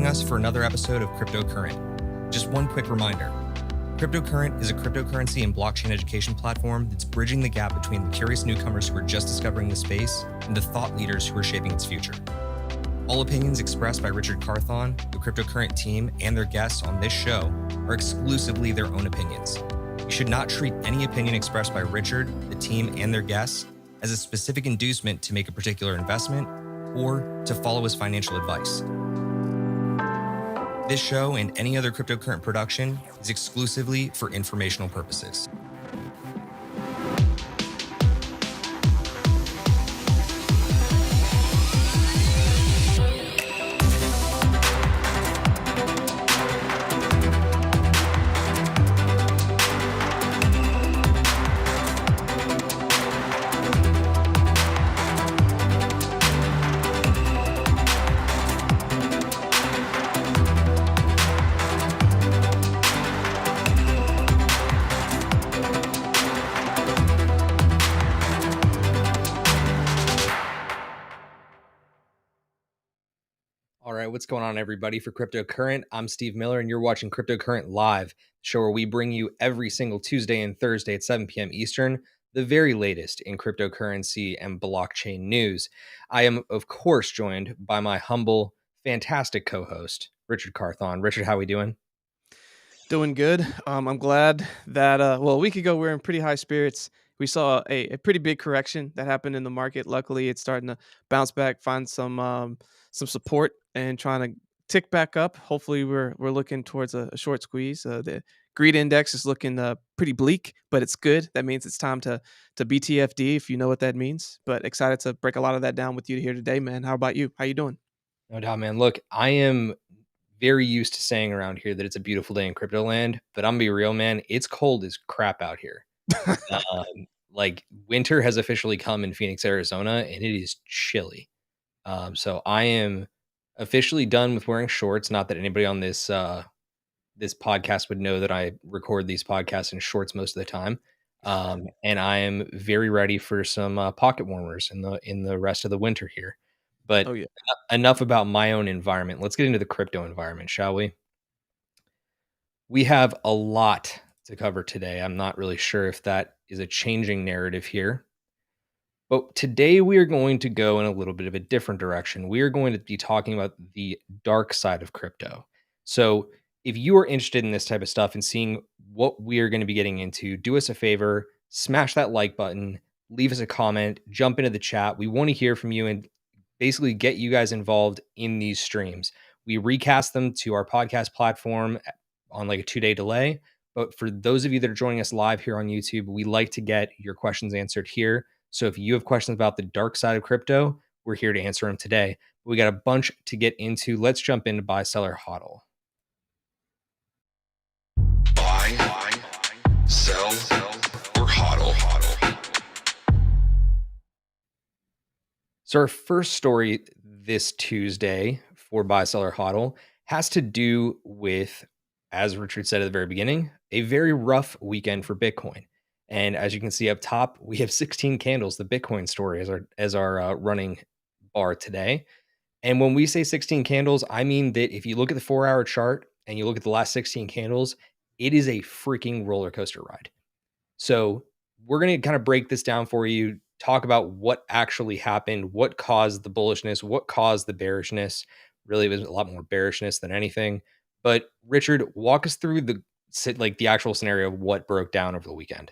joining us for another episode of Cryptocurrent. Just one quick reminder. Cryptocurrent is a cryptocurrency and blockchain education platform that's bridging the gap between the curious newcomers who are just discovering the space and the thought leaders who are shaping its future. All opinions expressed by Richard Carthon, the Cryptocurrent team, and their guests on this show are exclusively their own opinions. You should not treat any opinion expressed by Richard, the team, and their guests as a specific inducement to make a particular investment or to follow his financial advice. This show and any other Cryptocurrent production is exclusively for informational purposes. What's going on, everybody? For Cryptocurrent, I'm Steve Miller, and you're watching Cryptocurrent Live, the show where we bring you every single Tuesday and Thursday at 7 p.m. Eastern, the very latest in cryptocurrency and blockchain news. I am, of course, joined by my humble, fantastic co-host, Richard Carthon. Richard, how are we doing? Doing good. I'm glad that, a week ago, we were in pretty high spirits. We saw a pretty big correction that happened in the market. Luckily, it's starting to bounce back, find some support, and trying to tick back up. Hopefully, we're looking towards a short squeeze. The greed index is looking pretty bleak, but it's good. That means it's time to BTFD, if you know what that means. But excited to break a lot of that down with you here today, man. How about you? How you doing? No doubt, man. Look, I am very used to saying around here that it's a beautiful day in crypto land, but I'm gonna be real, man. It's cold as crap out here. Like winter has officially come in Phoenix, Arizona, and it is chilly. So I am officially done with wearing shorts. Not that anybody on this podcast would know that I record these podcasts in shorts most of the time. And I am very ready for some pocket warmers in the rest of the winter here. But enough about my own environment. Let's get into the crypto environment, shall we? We have a lot to cover today. I'm not really sure if that is a changing narrative here. But today we are going to go in a little bit of a different direction. We are going to be talking about the dark side of crypto. So if you are interested in this type of stuff and seeing what we are going to be getting into, do us a favor, smash that like button, leave us a comment, jump into the chat. We want to hear from you and basically get you guys involved in these streams. We recast them to our podcast platform on like a 2-day delay. But for those of you that are joining us live here on YouTube, we like to get your questions answered here. So if you have questions about the dark side of crypto, we're here to answer them today. We got a bunch to get into. Let's jump into buy, seller, HODL. Buy, sell, or HODL. So our first story this Tuesday for buy, seller, HODL has to do with, as Richard said at the very beginning, a very rough weekend for Bitcoin. And as you can see up top, we have 16 candles, the Bitcoin story as our running bar today. And when we say 16 candles, I mean that if you look at the 4-hour chart and you look at the last 16 candles, it is a freaking roller coaster ride. So we're going to kind of break this down for you, talk about what actually happened, what caused the bullishness, what caused the bearishness. Really, it was a lot more bearishness than anything. But Richard, walk us through the actual scenario of what broke down over the weekend.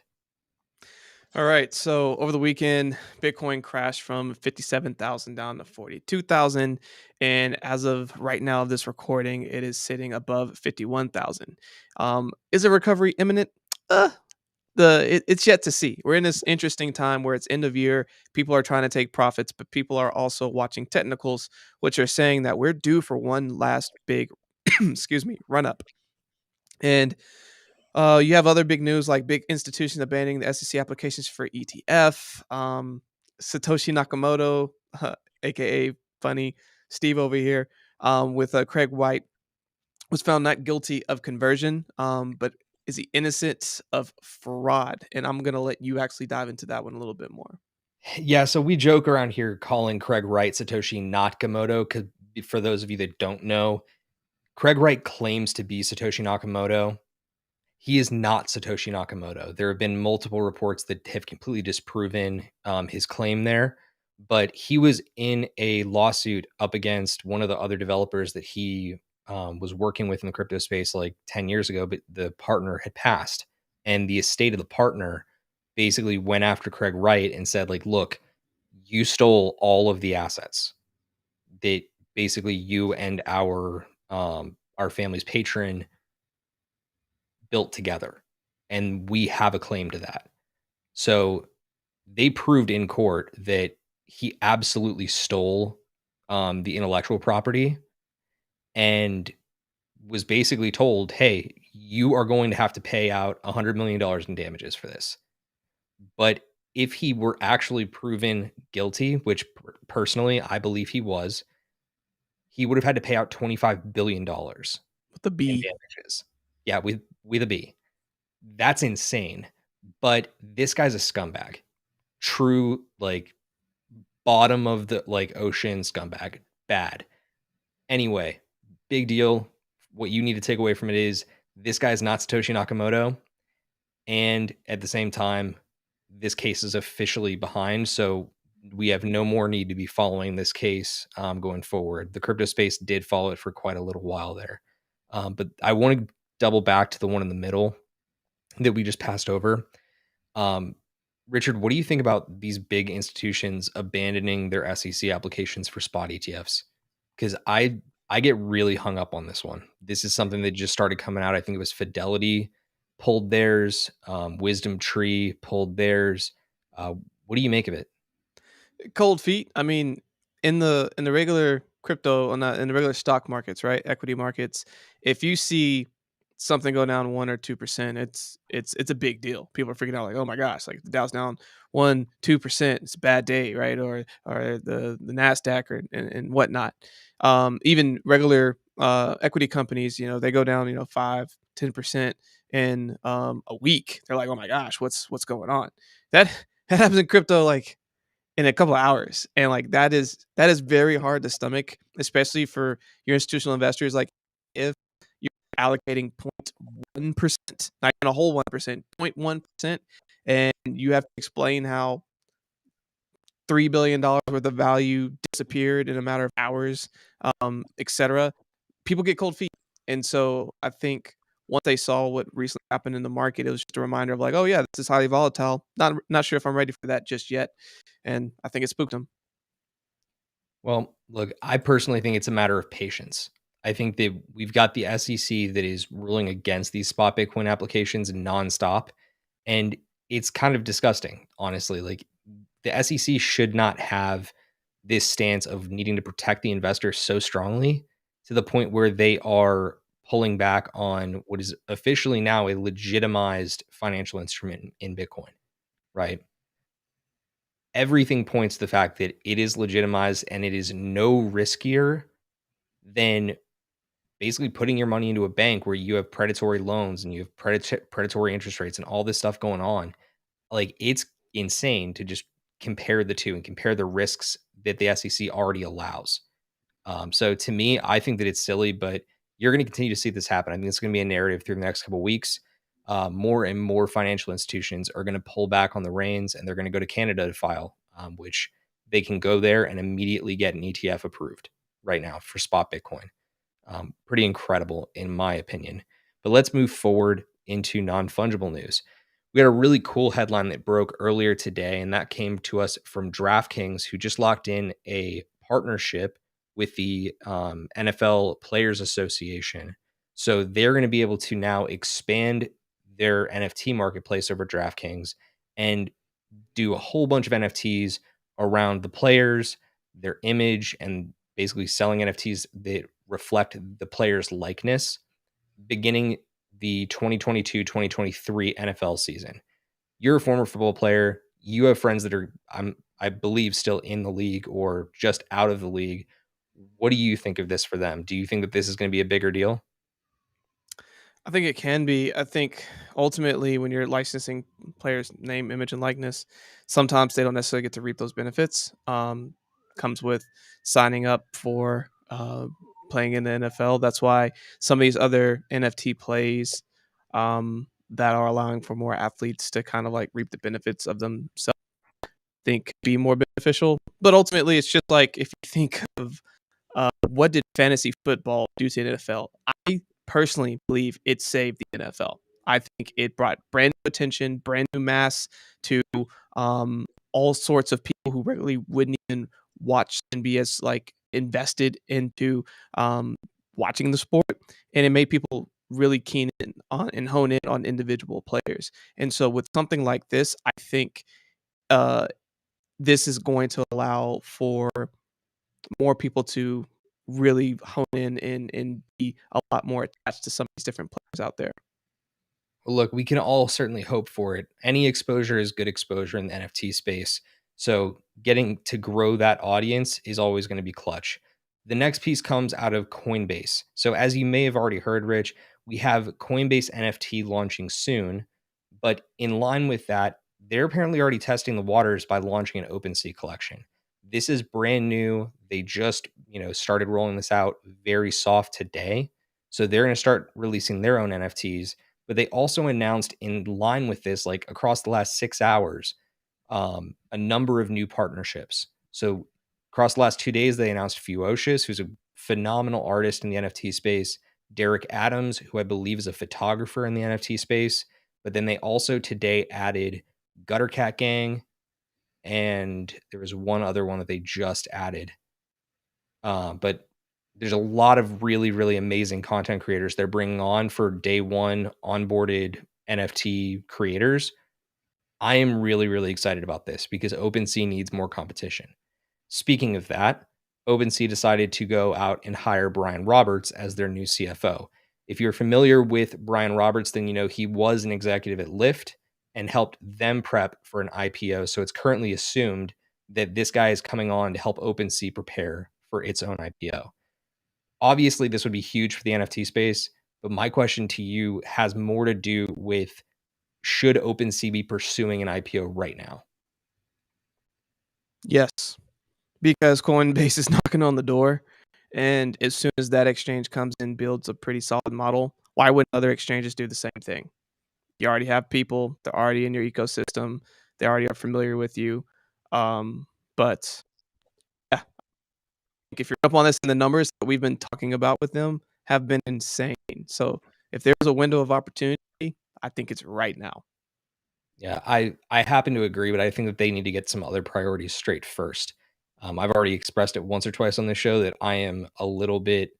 All right. So over the weekend, Bitcoin crashed from 57,000 down to 42,000. And as of right now, this recording, it is sitting above 51,000. Is a recovery imminent? It's yet to see. We're in this interesting time where it's end of year. People are trying to take profits, but people are also watching technicals, which are saying that we're due for one last big, run up. And you have other big news like big institutions abandoning the SEC applications for ETF. Satoshi Nakamoto, aka Funny Steve over here, with Craig White, was found not guilty of conversion, but is he innocent of fraud? And I'm going to let you actually dive into that one a little bit more. Yeah, so we joke around here calling Craig Wright Satoshi Nakamoto, because for those of you that don't know, Craig Wright claims to be Satoshi Nakamoto. He is not Satoshi Nakamoto. There have been multiple reports that have completely disproven his claim there, but he was in a lawsuit up against one of the other developers that he was working with in the crypto space like 10 years ago, but the partner had passed. And the estate of the partner basically went after Craig Wright and said, like, look, you stole all of the assets that basically you and our family's patron built together, and we have a claim to that. So they proved in court that he absolutely stole the intellectual property and was basically told, hey, you are going to have to pay out $100 million in damages for this. But if he were actually proven guilty, which personally I believe he was, he would have had to pay out $25 billion With the in B. damages. Yeah, with a B. That's insane. But this guy's a scumbag. True, like, bottom of the like ocean scumbag. Bad. Anyway, big deal. What you need to take away from it is this guy's not Satoshi Nakamoto. And at the same time, this case is officially behind. So we have no more need to be following this case going forward. The crypto space did follow it for quite a little while there. But I want to double back to the one in the middle that we just passed over. Richard, what do you think about these big institutions abandoning their SEC applications for spot ETFs? Because I get really hung up on this one. This is something that just started coming out. I think it was Fidelity pulled theirs, Wisdom Tree pulled theirs. What do you make of it? Cold feet. I mean, in the regular crypto, on in the regular stock markets, right? Equity markets, if you see something go down 1 or 2%, it's a big deal. People are freaking out like, oh my gosh, like the Dow's down 1-2%, it's a bad day, right? Or the Nasdaq and whatnot. Even regular equity companies, they go down 5-10% in a week. They're like, oh my gosh, what's going on? That that happens in crypto like in a couple of hours, and like that is very hard to stomach, especially for your institutional investors. Like if you're allocating 0.1%, not even a whole 1%, 0.1%, and you have to explain how $3 billion worth of value disappeared in a matter of hours, etc. People get cold feet, and so I think once they saw what recently happened in the market, it was just a reminder of like, oh yeah, this is highly volatile. Not sure if I'm ready for that just yet, and I think it spooked them. Well, look, I personally think it's a matter of patience. I think that we've got the SEC that is ruling against these spot Bitcoin applications nonstop. And it's kind of disgusting, honestly. Like, the SEC should not have this stance of needing to protect the investor so strongly to the point where they are pulling back on what is officially now a legitimized financial instrument in Bitcoin, right? Everything points to the fact that it is legitimized and it is no riskier than basically putting your money into a bank where you have predatory loans and you have predatory interest rates and all this stuff going on. Like, it's insane to just compare the two and compare the risks that the SEC already allows. So to me, I think that it's silly, but you're going to continue to see this happen. I think it's going to be a narrative through the next couple of weeks. More and more financial institutions are going to pull back on the reins and they're going to go to Canada to file, which they can go there and immediately get an ETF approved right now for spot Bitcoin. Pretty incredible, in my opinion. But let's move forward into non-fungible news. We had a really cool headline that broke earlier today, and that came to us from DraftKings, who just locked in a partnership with the NFL Players Association. So they're going to be able to now expand their NFT marketplace over DraftKings and do a whole bunch of NFTs around the players, their image, and basically selling NFTs that reflect the player's likeness beginning the 2022-2023 NFL season. You're a former football player. You have friends that are, I believe, still in the league or just out of the league. What do you think of this for them? Do you think that this is going to be a bigger deal? I think it can be. I think ultimately, when you're licensing players' name, image, and likeness, sometimes they don't necessarily get to reap those benefits. Comes with signing up for playing in the NFL. That's why some of these other NFT plays that are allowing for more athletes to kind of like reap the benefits of themselves think be more beneficial. But ultimately, it's just like if you think of what did fantasy football do to the NFL? I personally believe it saved the NFL. I think it brought brand new attention, brand new mass to all sorts of people who regularly wouldn't even watch and be as like invested into watching the sport, and it made people really keen in on and hone in on individual players. And so, with something like this, I think uh, this is going to allow for more people to really hone in and be a lot more attached to some of these different players out there. Well, look, we can all certainly hope for it. Any exposure is good exposure in the NFT space. So getting to grow that audience is always going to be clutch. The next piece comes out of Coinbase. So as you may have already heard, Rich, we have Coinbase NFT launching soon. But in line with that, they're apparently already testing the waters by launching an OpenSea collection. This is brand new. They just, started rolling this out very soft today. So they're going to start releasing their own NFTs, but they also announced in line with this, like across the last 6 hours, a number of new partnerships. So across the last 2 days, they announced Fuocious, who's a phenomenal artist in the NFT space, Derek Adams, who I believe is a photographer in the NFT space. But then they also today added Gutter Cat Gang, and there was one other one that they just added. But there's a lot of really, really amazing content creators they're bringing on for day one onboarded NFT creators. I am really, really excited about this because OpenSea needs more competition. Speaking of that, OpenSea decided to go out and hire Brian Roberts as their new CFO. If you're familiar with Brian Roberts, then you know he was an executive at Lyft and helped them prep for an IPO. So it's currently assumed that this guy is coming on to help OpenSea prepare for its own IPO. Obviously, this would be huge for the NFT space, but my question to you has more to do with should OpenSea be pursuing an IPO right now? Yes, because Coinbase is knocking on the door, and as soon as that exchange comes in, builds a pretty solid model, why wouldn't other exchanges do the same thing? You already have people, they're already in your ecosystem, they already are familiar with you. But yeah, if you're up on this, and the numbers that we've been talking about with them have been insane. So if there's a window of opportunity, I think it's right now. Yeah, I happen to agree, but I think that they need to get some other priorities straight first. I've already expressed it once or twice on this show that I am a little bit,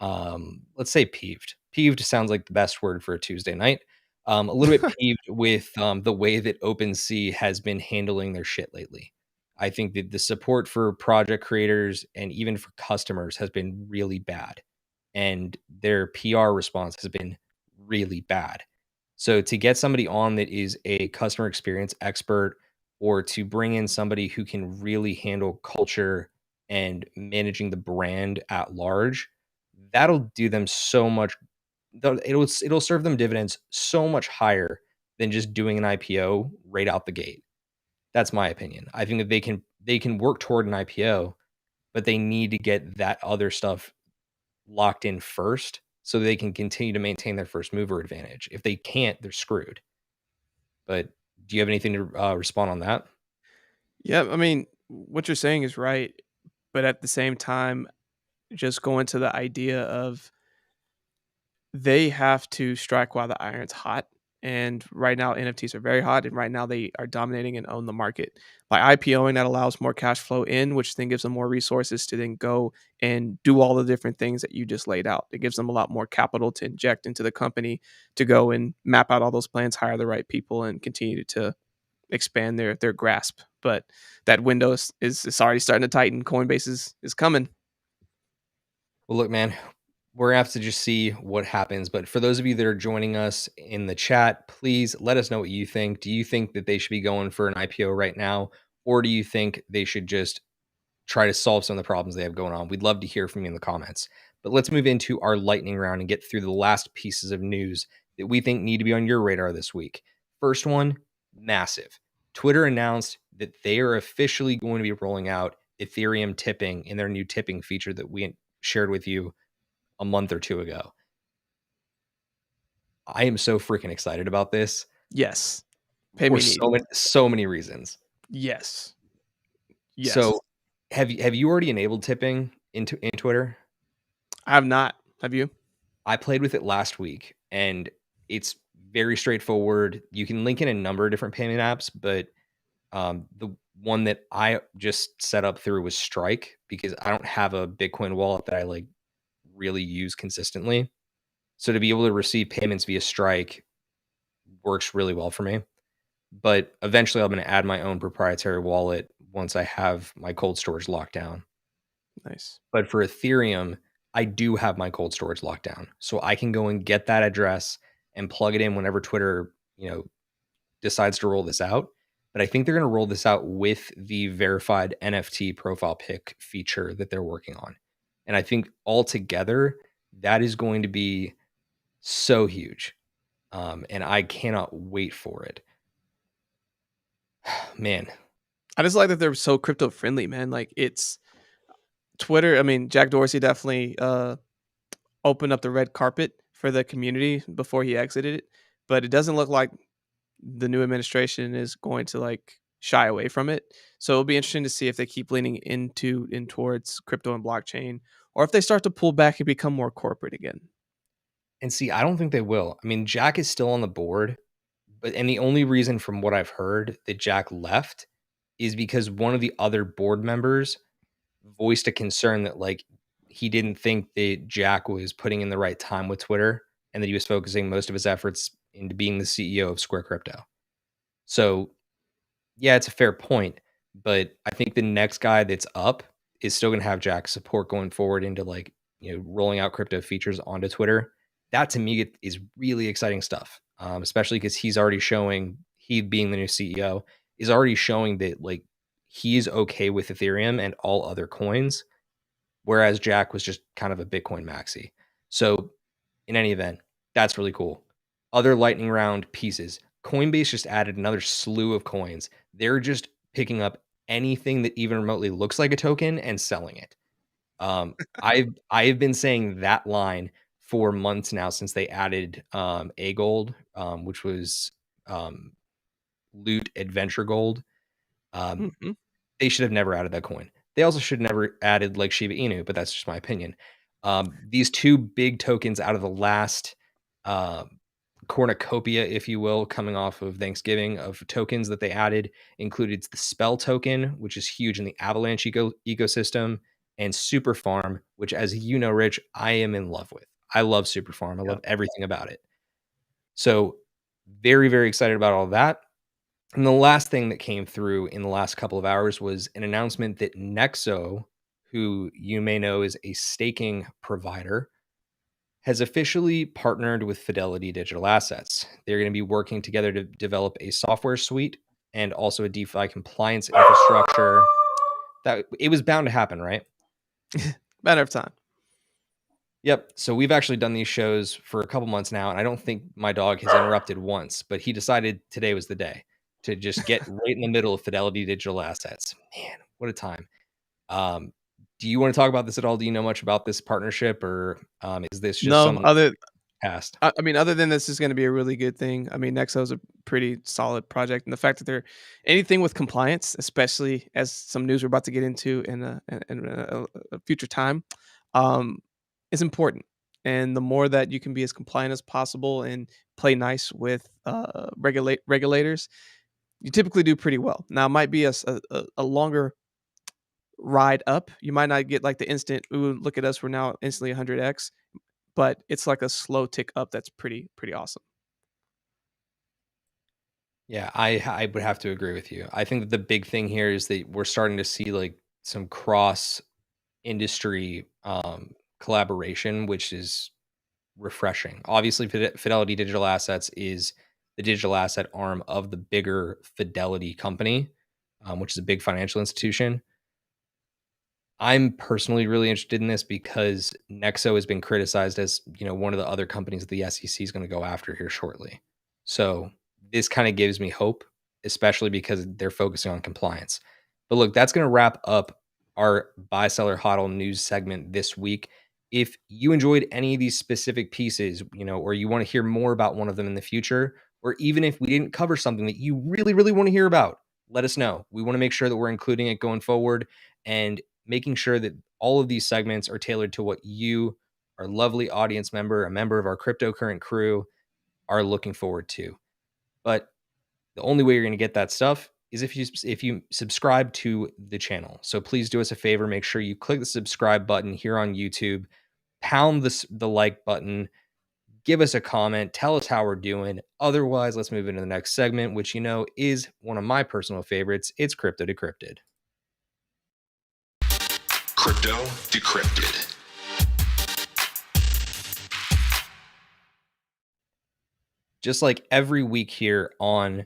let's say peeved. Peeved sounds like the best word for a Tuesday night. A little bit peeved with the way that OpenSea has been handling their shit lately. I think that the support for project creators and even for customers has been really bad, and their PR response has been really bad. So to get somebody on that is a customer experience expert, or to bring in somebody who can really handle culture and managing the brand at large, that'll do them so much. It'll serve them dividends so much higher than just doing an IPO right out the gate. That's my opinion. I think that they can work toward an IPO, but they need to get that other stuff locked in first so they can continue to maintain their first mover advantage. If they can't, they're screwed. But do you have anything to respond on that? Yeah, I mean, what you're saying is right, but at the same time, just going to the idea of they have to strike while the iron's hot. And right now, NFTs are very hot, and right now they are dominating and own the market. By IPOing, that allows more cash flow in, which then gives them more resources to then go and do all the different things that you just laid out. It gives them a lot more capital to inject into the company to go and map out all those plans, hire the right people, and continue to expand their grasp. But that window is already starting to tighten. Coinbase is coming. Well, look, man, we're gonna have to just see what happens. But for those of you that are joining us in the chat, please let us know what you think. Do you think that they should be going for an IPO right now, or do you think they should just try to solve some of the problems they have going on? We'd love to hear from you in the comments. But let's move into our lightning round and get through the last pieces of news that we think need to be on your radar this week. First one, massive. Twitter announced that they are officially going to be rolling out Ethereum tipping in their new tipping feature that we shared with you a month or two ago. I am so freaking excited about this. Yes. For so many reasons. Yes. Yes. So have you already enabled tipping in Twitter? I have not. Have you? I played with it last week, and it's very straightforward. You can link in a number of different payment apps, but the one that I just set up through was Strike, because I don't have a Bitcoin wallet that I like really use consistently. So to be able to receive payments via Strike works really well for me. But eventually I'm going to add my own proprietary wallet once I have my cold storage locked down. Nice. But for Ethereum, I do have my cold storage locked down. So I can go and get that address and plug it in whenever Twitter, decides to roll this out. But I think they're going to roll this out with the verified NFT profile pic feature that they're working on. And I think altogether, that is going to be so huge. And I cannot wait for it. Man. I just like that they're so crypto friendly, man. Like, it's Twitter. I mean, Jack Dorsey definitely opened up the red carpet for the community before he exited it, but it doesn't look like the new administration is going to like shy away from it. So it'll be interesting to see if they keep leaning in towards crypto and blockchain, or if they start to pull back and become more corporate again. And see, I don't think they will. I mean, Jack is still on the board, and the only reason from what I've heard that Jack left is because one of the other board members voiced a concern that like he didn't think that Jack was putting in the right time with Twitter, and that he was focusing most of his efforts into being the CEO of Square Crypto. So yeah, it's a fair point, but I think the next guy that's up is still going to have Jack's support going forward into like, rolling out crypto features onto Twitter. That to me is really exciting stuff, especially because he's already showing, he being the new CEO, is already showing that like he's okay with Ethereum and all other coins, whereas Jack was just kind of a Bitcoin maxi. So in any event, that's really cool. Other lightning round pieces. Coinbase just added another slew of coins. They're just picking up anything that even remotely looks like a token and selling it. I've been saying that line for months now, since they added A Gold, which was Loot Adventure Gold. They should have never added that coin. They also should have never added like Shiba Inu, but that's just my opinion. These two big tokens out of the last cornucopia, if you will, coming off of Thanksgiving, of tokens that they added included the Spell token, which is huge in the Avalanche ecosystem, and Super Farm, which, as you know, Rich, I am in love with. I love Super Farm. I love everything about it. So very, very excited about all that. And the last thing that came through in the last couple of hours was an announcement that Nexo, who you may know is a staking provider, has officially partnered with Fidelity Digital Assets. They're going to be working together to develop a software suite and also a DeFi compliance infrastructure. That it was bound to happen, right? Matter of time. Yep. So we've actually done these shows for a couple months now, and I don't think my dog has interrupted once, but he decided today was the day to just get right in the middle of Fidelity Digital Assets. Man, what a time. Do you want to talk about this at all? Do you know much about this partnership, or is this just some past? I mean, other than this is going to be a really good thing. I mean, Nexo is a pretty solid project, and the fact that they're anything with compliance, especially as some news we're about to get into in a future time, is important. And the more that you can be as compliant as possible and play nice with regulators, you typically do pretty well. Now, it might be a longer ride up. You might not get like the instant, ooh, look at us, we're now instantly 100x, but it's like a slow tick up that's pretty awesome. Yeah, I would have to agree with you. I think that the big thing here is that we're starting to see like some cross industry collaboration, which is refreshing. Obviously, Fidelity Digital Assets is the digital asset arm of the bigger Fidelity company, which is a big financial institution. I'm personally really interested in this because Nexo has been criticized as, one of the other companies that the SEC is going to go after here shortly. So this kind of gives me hope, especially because they're focusing on compliance. But look, that's going to wrap up our buy, seller, HODL news segment this week. If you enjoyed any of these specific pieces, or you want to hear more about one of them in the future, or even if we didn't cover something that you really, really want to hear about, let us know. We want to make sure that we're including it going forward and making sure that all of these segments are tailored to what you, our lovely audience member, a member of our cryptocurrent crew, are looking forward to. But the only way you're going to get that stuff is if you subscribe to the channel. So please do us a favor, make sure you click the subscribe button here on YouTube, pound the like button, give us a comment, tell us how we're doing. Otherwise, let's move into the next segment, which is one of my personal favorites. It's Crypto Decrypted. Crypto Decrypted. Just like every week here on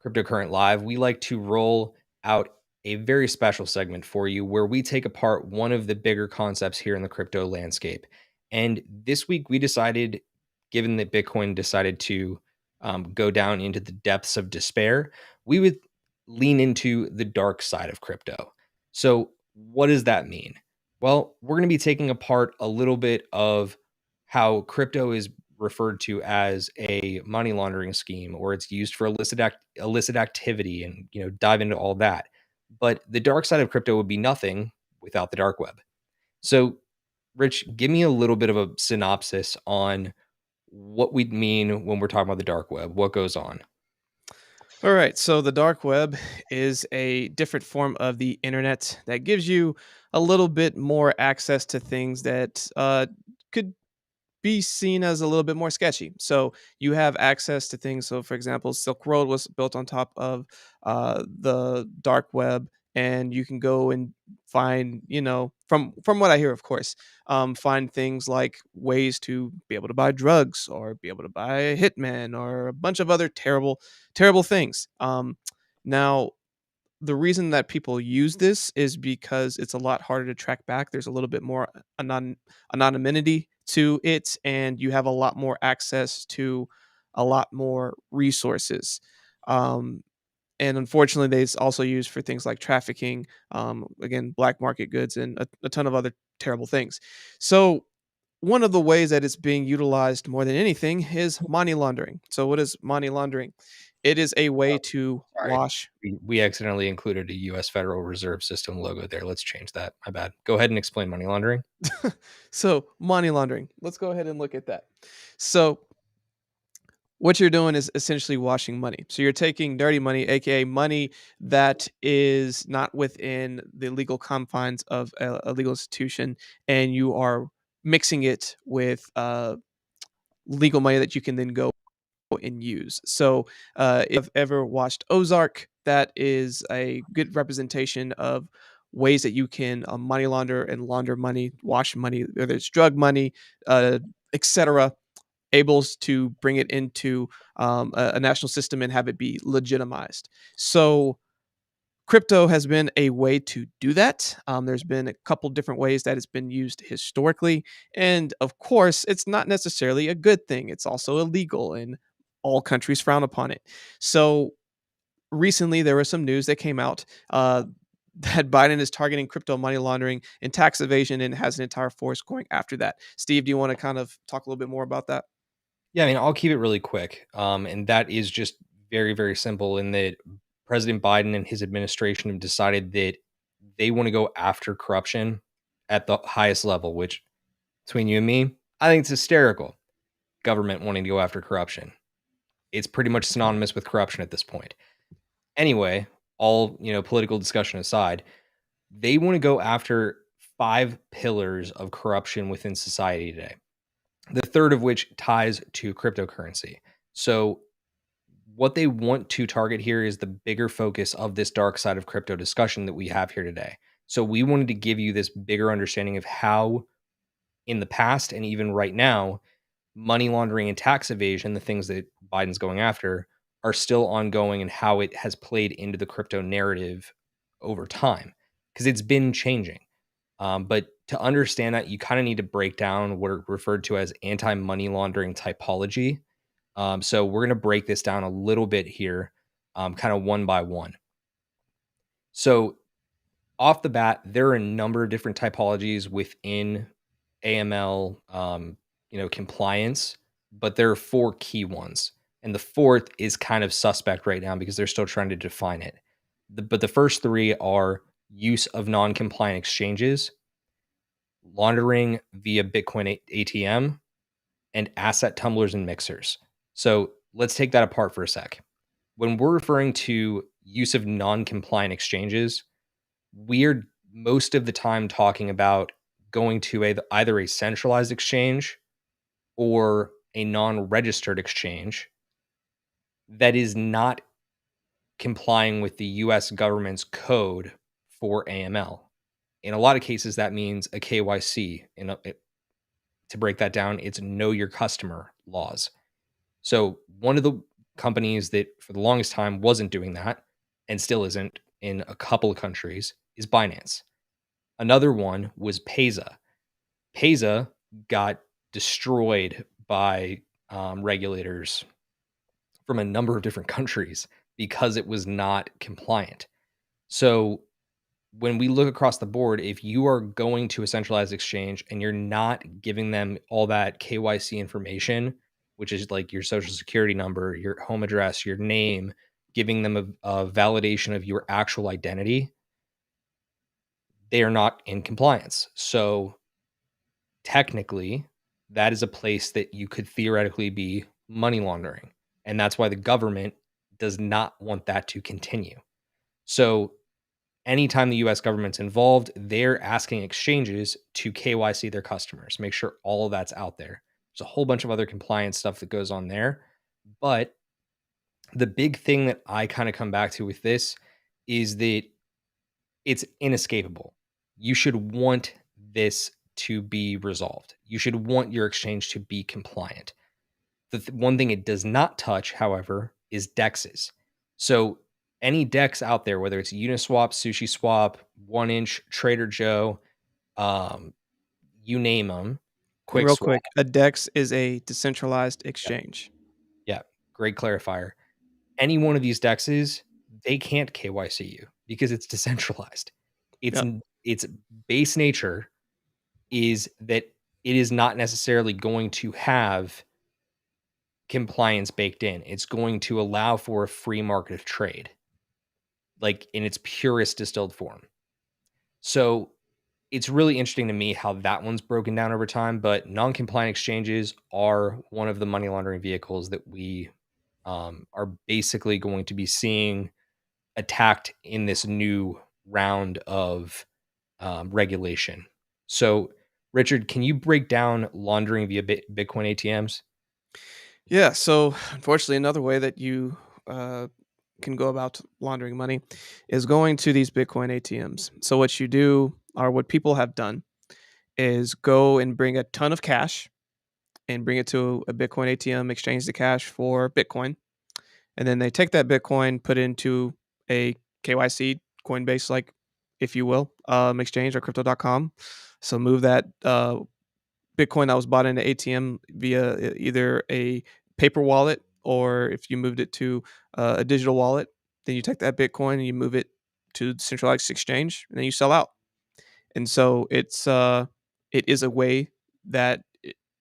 Cryptocurrent Live, we like to roll out a very special segment for you where we take apart one of the bigger concepts here in the crypto landscape. And this week we decided, given that Bitcoin decided to go down into the depths of despair, we would lean into the dark side of crypto. So what does that mean? Well, we're going to be taking apart a little bit of how crypto is referred to as a money laundering scheme, or it's used for illicit activity, and dive into all that. But the dark side of crypto would be nothing without the dark web. So, Rich, give me a little bit of a synopsis on what we mean when we're talking about the dark web. What goes on? All right. So the dark web is a different form of the internet that gives you a little bit more access to things that could be seen as a little bit more sketchy. So you have access to things. So, for example, Silk Road was built on top of the dark web, and you can go and find, from what I hear, of course, find things like ways to be able to buy drugs or be able to buy a hitman or a bunch of other terrible, terrible things. Now, the reason that people use this is because it's a lot harder to track back. There's a little bit more anonymity to it, and you have a lot more access to a lot more resources. Um, and unfortunately, they also used for things like trafficking, again, black market goods, and a ton of other terrible things. So one of the ways that it's being utilized more than anything is money laundering. So what is money laundering? It is a way Oh, to sorry. wash. We accidentally included a U.S. Federal Reserve System logo there. Let's change that. My bad. Go ahead and explain money laundering. So money laundering. Let's go ahead and look at that. So what you're doing is essentially washing money. So you're taking dirty money, aka money that is not within the legal confines of a legal institution, and you are mixing it with legal money that you can then go and use. So, if you've ever watched Ozark, that is a good representation of ways that you can money launder and launder money, wash money, whether it's drug money, etc. Able to bring it into a national system and have it be legitimized. So, crypto has been a way to do that. There's been a couple different ways that it's been used historically. And of course, it's not necessarily a good thing. It's also illegal, and all countries frown upon it. So recently, there was some news that came out that Biden is targeting crypto money laundering and tax evasion and has an entire force going after that. Steve, do you want to kind of talk a little bit more about that? Yeah, I mean, I'll keep it really quick. And that is just very, very simple in that President Biden and his administration have decided that they want to go after corruption at the highest level, which between you and me, I think it's hysterical. Government wanting to go after corruption. It's pretty much synonymous with corruption at this point. Anyway, all, political discussion aside, they want to go after 5 pillars of corruption within society today. The third of which ties to cryptocurrency. So what they want to target here is the bigger focus of this dark side of crypto discussion that we have here today. So we wanted to give you this bigger understanding of how in the past and even right now, money laundering and tax evasion, the things that Biden's going after, are still ongoing and how it has played into the crypto narrative over time because it's been changing. But to understand that, you kind of need to break down what are referred to as anti-money laundering typology. So we're going to break this down a little bit here, kind of one by one. So off the bat, there are a number of different typologies within AML, compliance, but there are 4 key ones. And the fourth is kind of suspect right now because they're still trying to define it. But the first 3 are use of non-compliant exchanges, laundering via Bitcoin ATM, and asset tumblers and mixers. So let's take that apart for a sec. When we're referring to use of non-compliant exchanges, we're most of the time talking about going to either a centralized exchange or a non-registered exchange that is not complying with the US government's code for AML. In a lot of cases, that means a KYC. To break that down, it's know your customer laws. So one of the companies that for the longest time wasn't doing that and still isn't in a couple of countries is Binance. Another one was Payza. Payza got destroyed by regulators from a number of different countries because it was not compliant. So when we look across the board, if you are going to a centralized exchange and you're not giving them all that KYC information, which is like your social security number, your home address, your name, giving them a validation of your actual identity, they are not in compliance. So technically, that is a place that you could theoretically be money laundering. And that's why the government does not want that to continue. So anytime the US government's involved, they're asking exchanges to KYC their customers, make sure all of that's out there. There's a whole bunch of other compliance stuff that goes on there. But the big thing that I kind of come back to with this is that it's inescapable. You should want this to be resolved. You should want your exchange to be compliant. The one thing it does not touch, however, is DEXs. So any DEX out there, whether it's Uniswap, SushiSwap, 1inch, Trader Joe, you name them, And real QuickSwap. quick, a DEX is a decentralized exchange. Yeah, great clarifier. Any one of these DEXs, they can't KYC you because it's decentralized. Its base nature is that it is not necessarily going to have compliance baked in. It's going to allow for a free market of trade, like in its purest distilled form. So it's really interesting to me how that one's broken down over time, but non-compliant exchanges are one of the money laundering vehicles that we are basically going to be seeing attacked in this new round of regulation. So, Richard, can you break down laundering via Bitcoin ATMs? Yeah. So, unfortunately, another way that you can go about laundering money is going to these Bitcoin ATMs. So, what you do, or what people have done, is go and bring a ton of cash and bring it to a Bitcoin ATM, exchange the cash for Bitcoin. And then they take that Bitcoin, put it into a KYC Coinbase, like, if you will, exchange or crypto.com. So move that Bitcoin that was bought into ATM via either a paper wallet, or if you moved it to a digital wallet, then you take that Bitcoin and you move it to the centralized exchange, and then you sell out. And so it is a way that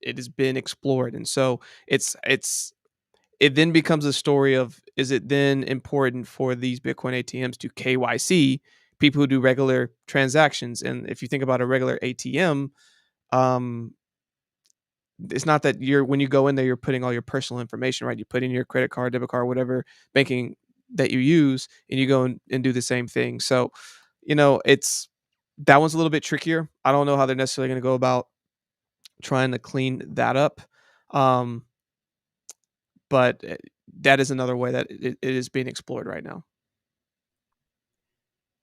it has been explored. And so it then becomes a story of, is it then important for these Bitcoin ATMs to KYC people who do regular transactions? And if you think about a regular ATM, um, it's not that when you go in there, you're putting all your personal information, right? You put in your credit card, debit card, whatever banking that you use, and you go and do the same thing. So, it's that one's a little bit trickier. I don't know how they're necessarily going to go about trying to clean that up. Um, but that is another way that it is being explored right now.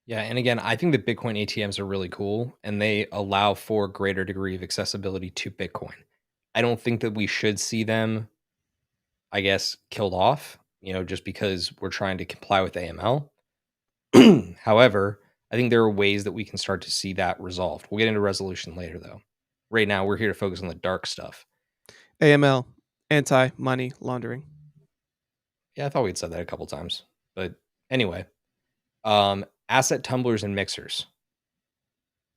Yeah, and again, I think that Bitcoin ATMs are really cool and they allow for a greater degree of accessibility to Bitcoin. I don't think that we should see them, I guess, killed off, just because we're trying to comply with AML. However, I think there are ways that we can start to see that resolved. We'll get into resolution later, though. Right now, we're here to focus on the dark stuff. AML, anti-money laundering. Yeah, I thought we'd said that a couple times. But anyway, asset tumblers and mixers.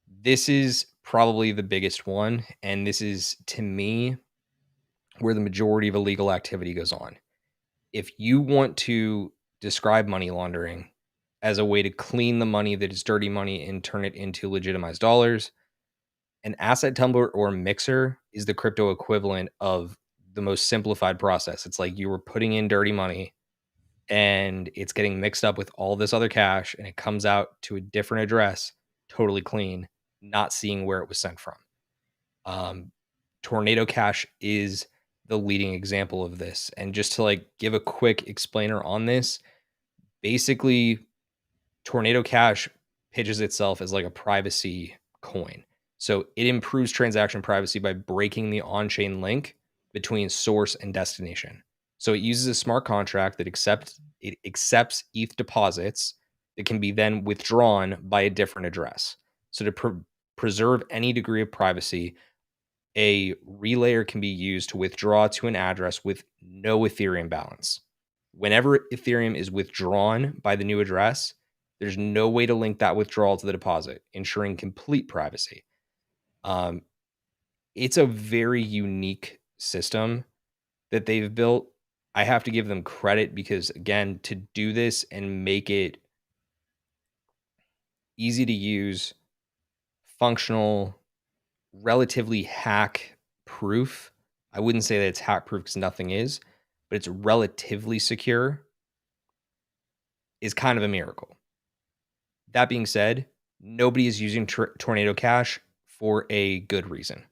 This is probably the biggest one, and this is, to me, where the majority of illegal activity goes on. If you want to describe money laundering as a way to clean the money that is dirty money and turn it into legitimized dollars, an asset tumbler or mixer is the crypto equivalent of the most simplified process. It's like you were putting in dirty money and it's getting mixed up with all this other cash and it comes out to a different address, totally clean, not seeing where it was sent from. Tornado Cash is the leading example of this. And just to like give a quick explainer on this, basically Tornado Cash pitches itself as like a privacy coin. So it improves transaction privacy by breaking the on-chain link between source and destination. So it uses a smart contract that accepts ETH deposits that can be then withdrawn by a different address. So to preserve any degree of privacy, a relayer can be used to withdraw to an address with no Ethereum balance. Whenever Ethereum is withdrawn by the new address, there's no way to link that withdrawal to the deposit, ensuring complete privacy. It's a very unique system that they've built. I have to give them credit because, again, to do this and make it easy to use, functional, relatively hack proof. I wouldn't say that it's hack proof because nothing is, but it's relatively secure, is kind of a miracle. That being said, nobody is using Tornado Cash for a good reason.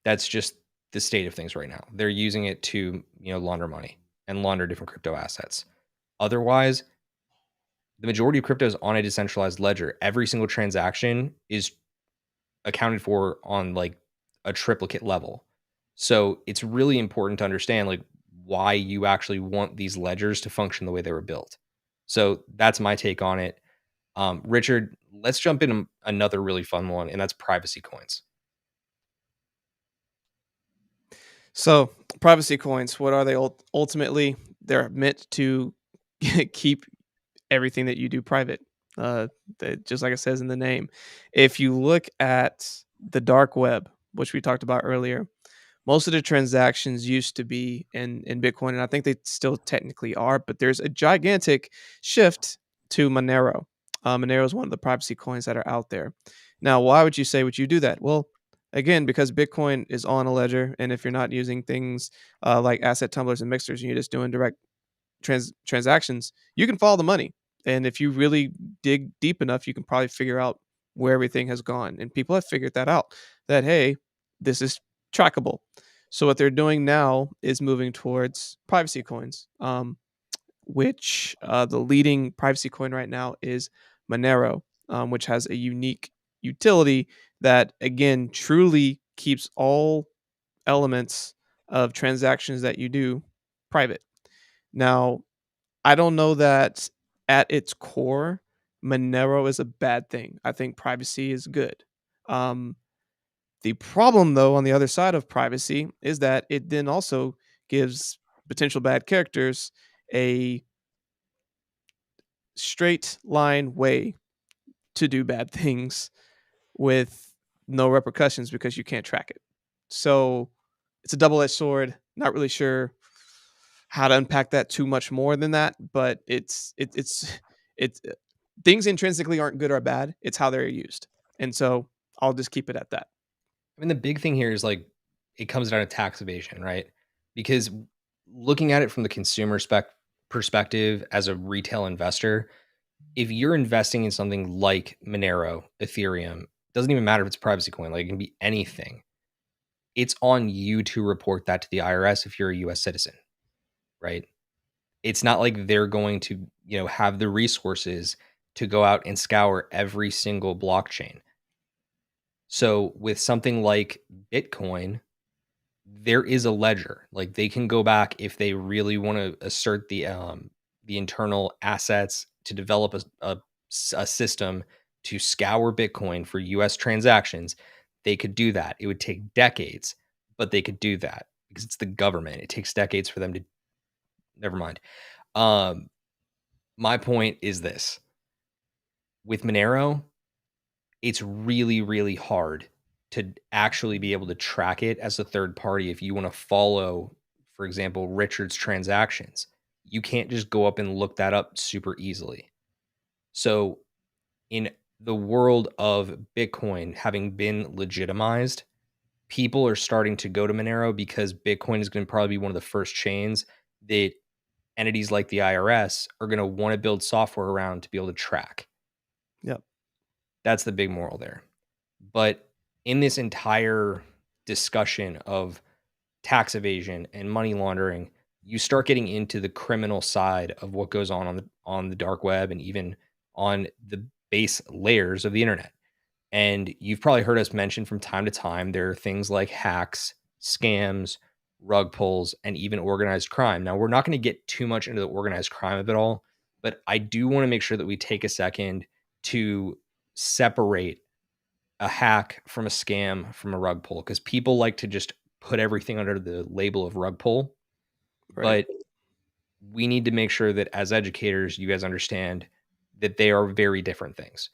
That's just the state of things right now. They're using it to, launder money and launder different crypto assets. Otherwise, the majority of crypto is on a decentralized ledger. Every single transaction is accounted for on like a triplicate level. So it's really important to understand like why you actually want these ledgers to function the way they were built. So that's my take on it. Richard, let's jump into another really fun one, and that's privacy coins. So, privacy coins, what are they ultimately? They're meant to keep everything that you do private. Just like it says in the name. If you look at the dark web, which we talked about earlier, most of the transactions used to be in Bitcoin, and I think they still technically are, but there's a gigantic shift to Monero. Monero is one of the privacy coins that are out there. Now, why would you say would you do that? Well, again, because Bitcoin is on a ledger, and if you're not using things like asset tumblers and mixers, and you're just doing direct transactions, you can follow the money. And if you really dig deep enough, you can probably figure out where everything has gone. And people have figured that out, that, hey, this is trackable. So what they're doing now is moving towards privacy coins, which the leading privacy coin right now is Monero, which has a unique utility that, again, truly keeps all elements of transactions that you do private. Now, I don't know that at its core, Monero is a bad thing. I think privacy is good. Um, the problem, though, on the other side of privacy is that it then also gives potential bad characters a straight line way to do bad things with no repercussions because you can't track it. So it's a double edged sword. Not really sure how to unpack that too much more than that, but it's things intrinsically aren't good or bad. It's how they're used, and so I'll just keep it at that. I mean, the big thing here is like it comes down to tax evasion, right? Because looking at it from the consumer perspective as a retail investor, if you're investing in something like Monero, Ethereum, doesn't even matter if it's a privacy coin, like it can be anything. It's on you to report that to the IRS if you're a US citizen, right? It's not like they're going to, have the resources to go out and scour every single blockchain. So with something like Bitcoin, there is a ledger. Like they can go back if they really want to assert the internal assets to develop a system to scour Bitcoin for US transactions. They could do that. It would take decades, but they could do that because it's the government. It takes decades for them to, never mind. My point is this: with Monero, it's really, really hard to actually be able to track it as a third party. If you want to follow, for example, Richard's transactions, you can't just go up and look that up super easily. So in the world of Bitcoin having been legitimized, people are starting to go to Monero because Bitcoin is going to probably be one of the first chains that entities like the IRS are going to want to build software around to be able to track. Yep. That's the big moral there. But in this entire discussion of tax evasion and money laundering, you start getting into the criminal side of what goes on the dark web and even on the base layers of the internet. And you've probably heard us mention from time to time there are things like hacks, scams, rug pulls, and even organized crime. Now, we're not going to get too much into the organized crime of it all, but I do want to make sure that we take a second to separate a hack from a scam from a rug pull, because people like to just put everything under the label of rug pull. Right. But we need to make sure that as educators, you guys understand that they are very different things.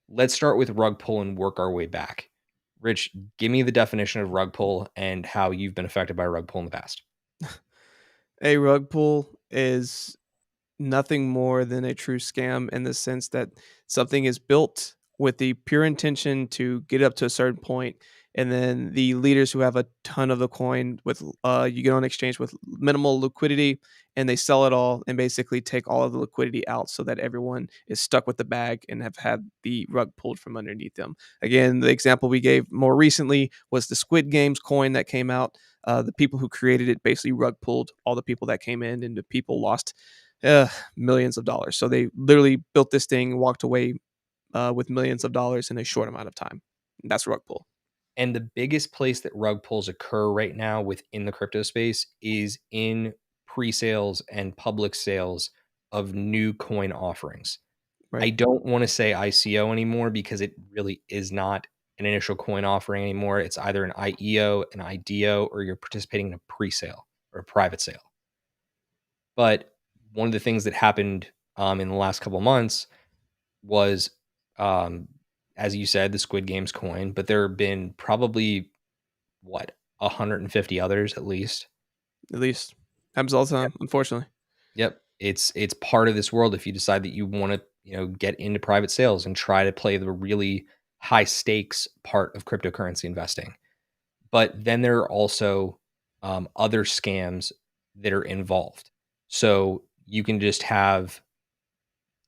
Let's start with rug pull and work our way back. Rich, give me the definition of rug pull and how you've been affected by rug pull in the past. A rug pull is nothing more than a true scam in the sense that something is built with the pure intention to get up to a certain point, and then the leaders who have a ton of the coin with you get on exchange with minimal liquidity, and they sell it all and basically take all of the liquidity out so that everyone is stuck with the bag and have had the rug pulled from underneath them. Again, the example we gave more recently was the Squid Games coin that came out. The people who created it basically rug pulled all the people that came in, and the people lost millions of dollars. So they literally built this thing, walked away with millions of dollars in a short amount of time. That's rug pull. And the biggest place that rug pulls occur right now within the crypto space is in pre-sales and public sales of new coin offerings. I Right. don't want to say ICO anymore because it really is not an initial coin offering anymore. It's either an IEO, an IDO, or you're participating in a pre-sale or a private sale. But one of the things that happened in the last couple of months was, um, as you said, the Squid Games coin, but there have been probably what 150 others at least. At least happens all the time, unfortunately. Yep, it's part of this world. If you decide that you want to, get into private sales and try to play the really high stakes part of cryptocurrency investing, but then there are also other scams that are involved. So you can just have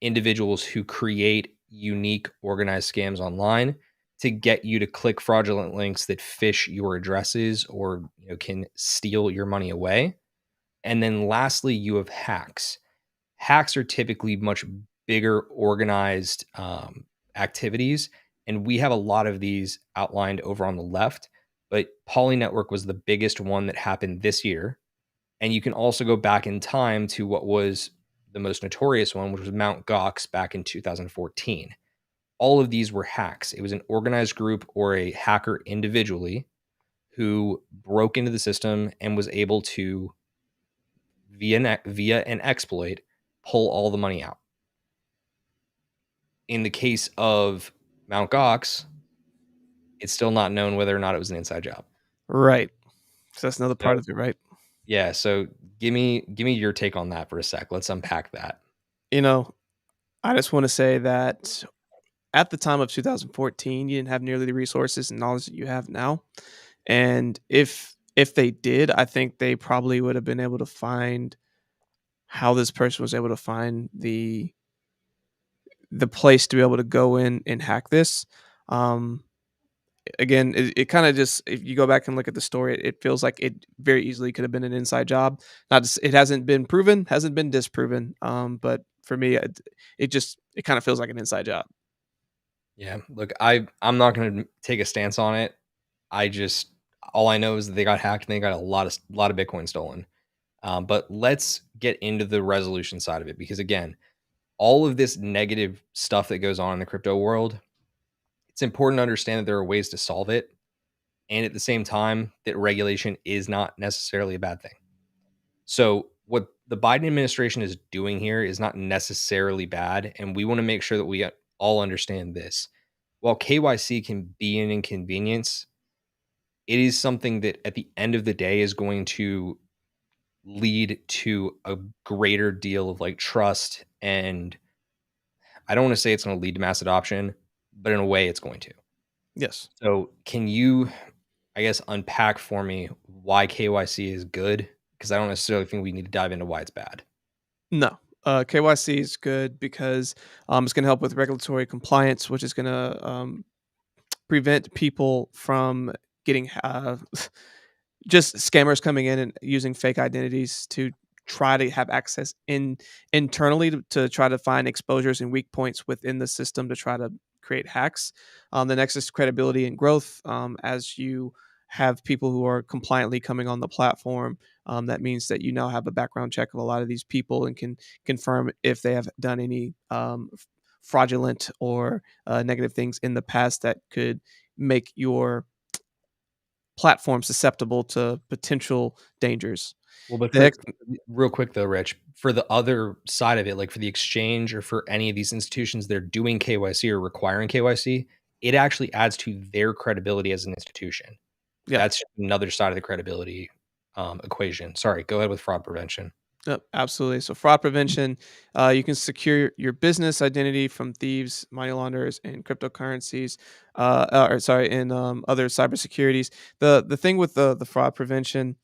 individuals who create unique organized scams online to get you to click fraudulent links that phish your addresses or can steal your money away. And then lastly, you have hacks. Hacks are typically much bigger organized activities, and we have a lot of these outlined over on the left. But Poly Network was the biggest one that happened this year, and you can also go back in time to what was the most notorious one, which was Mt. Gox back in 2014. All of these were hacks. It was an organized group or a hacker individually who broke into the system and was able to, via an exploit, pull all the money out. In the case of Mt. Gox, it's still not known whether or not it was an inside job. Right. So that's another part So, of it, right? yeah. So give me your take on that for a sec. Let's unpack that. You know, I just want to say that at the time of 2014, you didn't have nearly the resources and knowledge that you have now. And if they did, I think they probably would have been able to find how this person was able to find the place to be able to go in and hack this. Um, Again, it kind of just, if you go back and look at the story, it feels like it very easily could have been an inside job. Not just, it hasn't been proven, hasn't been disproven. But for me, it kind of feels like an inside job. Yeah. Look, I'm not going to take a stance on it. I just all I know is that they got hacked and they got a lot of Bitcoin stolen. But let's get into the resolution side of it, because again, all of this negative stuff that goes on in the crypto world, it's important to understand that there are ways to solve it. And at the same time, that regulation is not necessarily a bad thing. So, what the Biden administration is doing here is not necessarily bad. And we want to make sure that we all understand this. while KYC can be an inconvenience, it is something that at the end of the day is going to lead to a greater deal of like trust. And I don't want to say it's going to lead to mass adoption, but in a way it's going to. Yes. So can you, I guess, unpack for me why KYC is good? Because I don't necessarily think we need to dive into why it's bad. No. KYC is good because it's going to help with regulatory compliance, which is going to prevent people from getting just scammers coming in and using fake identities to try to have access internally to try to find exposures and weak points within the system to try to create hacks. The next is credibility and growth. As you have people who are compliantly coming on the platform, that means that you now have a background check of a lot of these people and can confirm if they have done any fraudulent or negative things in the past that could make your platform susceptible to potential dangers. Well, but The for ex real quick though, Rich, for the other side of it, like for the exchange or for any of these institutions that are doing KYC or requiring KYC, it actually adds to their credibility as an institution. Yeah. That's another side of the credibility equation. Sorry, go ahead with fraud prevention. Yep, absolutely. So fraud prevention, you can secure your business identity from thieves, money launderers, and cryptocurrencies, or sorry, and other cybersecurities. The thing with the fraud prevention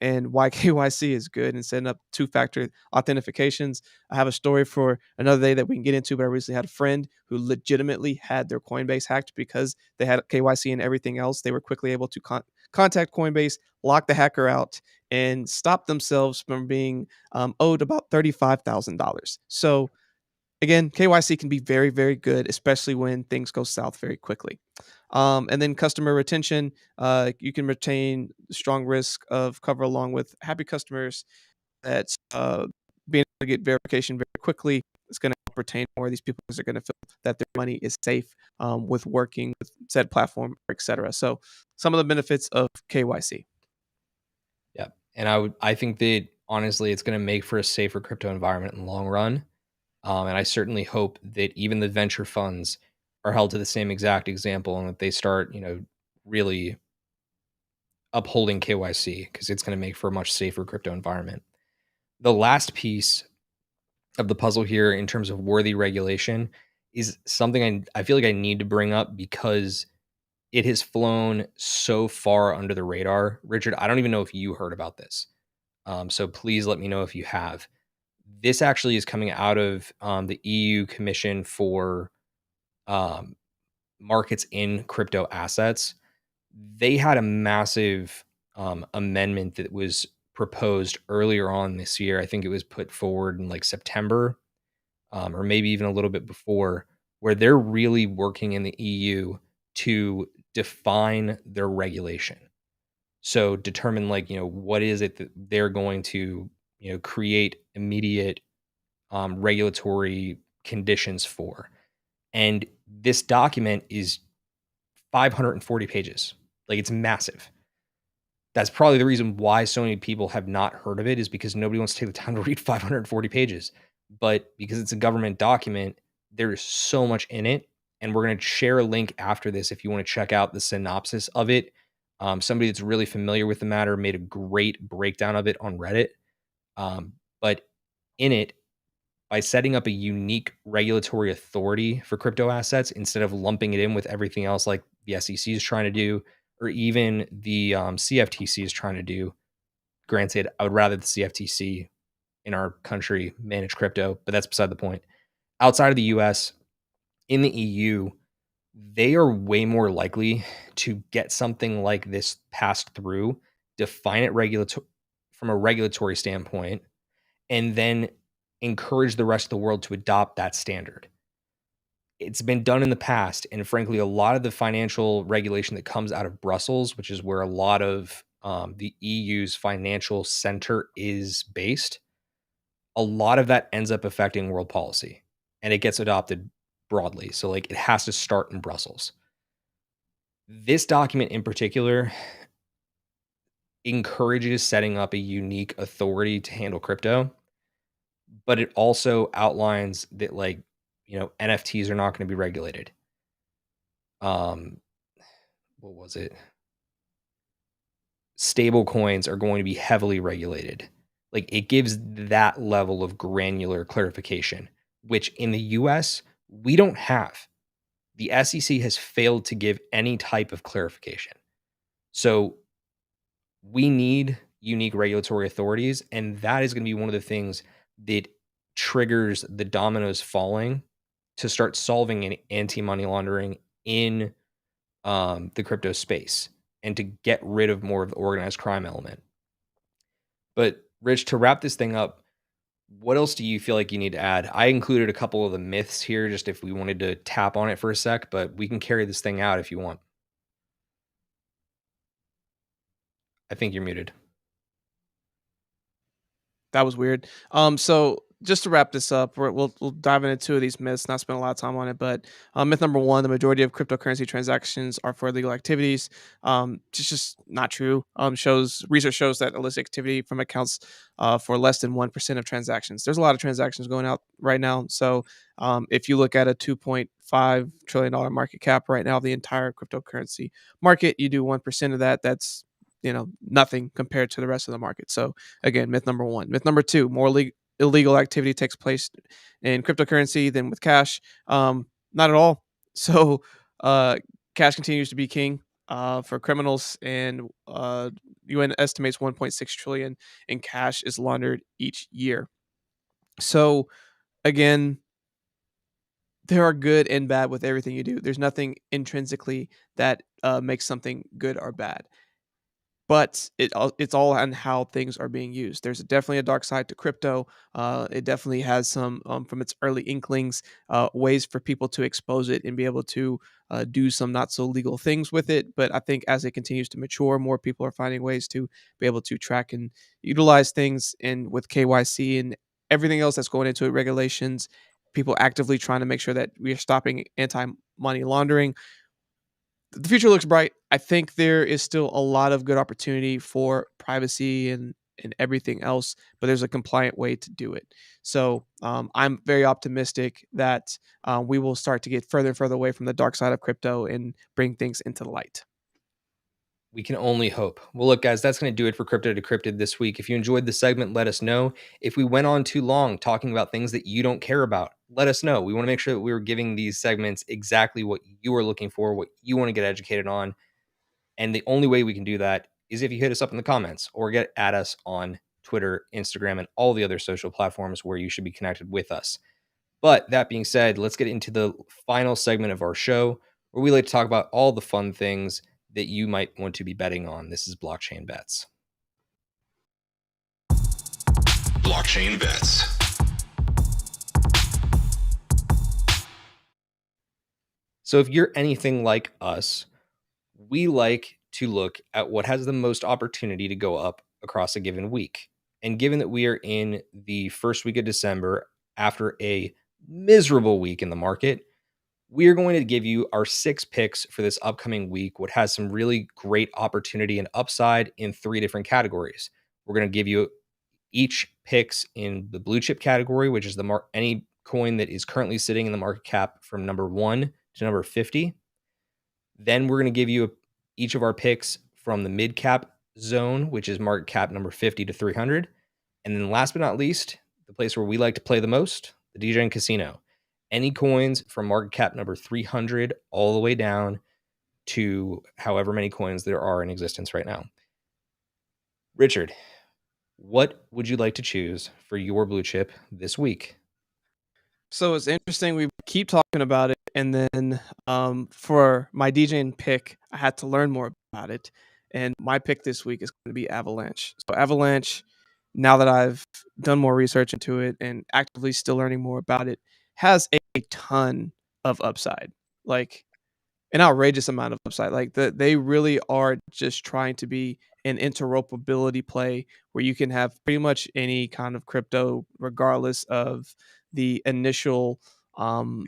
and why KYC is good and setting up two-factor authentications. I have a story for another day that we can get into, but I recently had a friend who legitimately had their Coinbase hacked because they had KYC and everything else. They were quickly able to contact Coinbase, lock the hacker out, and stop themselves from being owed about $35,000. So again, KYC can be very, very good, especially when things go south very quickly. And then customer retention, you can retain strong risk of cover along with happy customers. That's being able to get verification very quickly. It's going to help retain more of these people because they're going to feel that their money is safe with working with said platform, etc. So some of the benefits of KYC. Yeah. And I think that honestly it's going to make for a safer crypto environment in the long run. And I certainly hope that even the venture funds are held to the same exact example and that they start, really upholding KYC because it's going to make for a much safer crypto environment. The last piece of the puzzle here in terms of worthy regulation is something I feel like I need to bring up because it has flown so far under the radar. Richard, I don't even know if you heard about this. So please let me know if you have. This actually is coming out of the EU Commission for um, markets in crypto assets. They had a massive amendment that was proposed earlier on this year. I think it was put forward in like September or maybe even a little bit before, where they're really working in the EU to define their regulation. So determine like, what is it that they're going to, create immediate regulatory conditions for. And this document is 540 pages. Like it's massive. That's probably the reason why so many people have not heard of it is because nobody wants to take the time to read 540 pages. But because it's a government document, there is so much in it. And we're going to share a link after this if you want to check out the synopsis of it. Somebody that's really familiar with the matter made a great breakdown of it on Reddit. But in it, by setting up a unique regulatory authority for crypto assets instead of lumping it in with everything else like the SEC is trying to do, or even the CFTC is trying to do. Granted, I would rather the CFTC in our country manage crypto, but that's beside the point. Outside of the US, in the EU, they are way more likely to get something like this passed through, define it from a regulatory standpoint, and then encourage the rest of the world to adopt that standard. It's been done in the past, and frankly, a lot of the financial regulation that comes out of Brussels, which is where a lot of the EU's financial center is based, a lot of that ends up affecting world policy, and it gets adopted broadly. So, like, it has to start in Brussels. This document in particular encourages setting up a unique authority to handle crypto, but it also outlines that, like, NFTs are not going to be regulated. what was it? Stable coins are going to be heavily regulated. Like it gives that level of granular clarification, which in the US, we don't have. The SEC has failed to give any type of clarification. So we need unique regulatory authorities, and that is going to be one of the things that triggers the dominoes falling to start solving an anti-money laundering in the crypto space and to get rid of more of the organized crime element. But Rich, to wrap this thing up, what else do you feel like you need to add? I included a couple of the myths here, just if we wanted to tap on it for a sec, but we can carry this thing out if you want. I think you're muted. That was weird. So just to wrap this up, we'll dive into two of these myths, not spend a lot of time on it. But myth number one: the majority of cryptocurrency transactions are for illegal activities. Just not true. Research shows that illicit activity from accounts for less than 1% of transactions. There's a lot of transactions going out right now. So if you look at a $2.5 trillion market cap right now, the entire cryptocurrency market, you do 1% of that. That's nothing compared to the rest of the market. So again, myth number one. Myth number two: more illegal activity takes place in cryptocurrency than with cash. Not at all. So cash continues to be king for criminals, and UN estimates 1.6 trillion in cash is laundered each year. So again, there are good and bad with everything you do. There's nothing intrinsically that makes something good or bad. But it's all on how things are being used. There's definitely a dark side to crypto. It definitely has some, from its early inklings, ways for people to expose it and be able to do some not so legal things with it. But I think as it continues to mature, more people are finding ways to be able to track and utilize things. And with KYC and everything else that's going into it, regulations, people actively trying to make sure that we are stopping anti-money laundering, the future looks bright. I think there is still a lot of good opportunity for privacy and everything else, but there's a compliant way to do it. So I'm very optimistic that we will start to get further and further away from the dark side of crypto and bring things into the light. We can only hope. Well, look, guys, that's going to do it for Crypto Decrypted this week. If you enjoyed the segment, let us know. If we went on too long talking about things that you don't care about, let us know. We want to make sure that we were giving these segments exactly what you are looking for, what you want to get educated on. And the only way we can do that is if you hit us up in the comments or get at us on Twitter, Instagram, and all the other social platforms where you should be connected with us. But that being said, let's get into the final segment of our show where we like to talk about all the fun things that you might want to be betting on. This is Blockchain Bets. Blockchain Bets. So if you're anything like us, we like to look at what has the most opportunity to go up across a given week. And given that we are in the first week of December after a miserable week in the market, we are going to give you our 6 picks for this upcoming week, what has some really great opportunity and upside in 3 different categories. We're going to give you each picks in the blue chip category, which is any coin that is currently sitting in the market cap from number 1 to number 50. Then we're going to give you each of our picks from the mid cap zone, which is market cap number 50 to 300. And then last but not least, the place where we like to play the most, the DJ and Casino. Any coins from market cap number 300 all the way down to however many coins there are in existence right now. Richard, what would you like to choose for your blue chip this week? So it's interesting. We keep talking about it, and then for my DJing pick, I had to learn more about it. And my pick this week is going to be Avalanche. So Avalanche, now that I've done more research into it and actively still learning more about it, has a ton of upside, like an outrageous amount of upside. Like they really are just trying to be an interoperability play where you can have pretty much any kind of crypto, regardless of the initial um,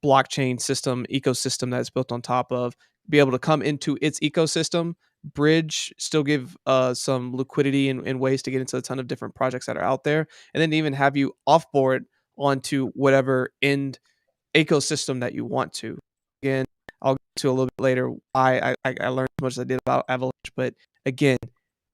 blockchain system ecosystem that it's built on top of, be able to come into its ecosystem, bridge, still give some liquidity and ways to get into a ton of different projects that are out there, and then even have you offboard onto whatever end ecosystem that you want to. Again, I'll get to a little bit later why I learned as much as I did about Avalanche. But again,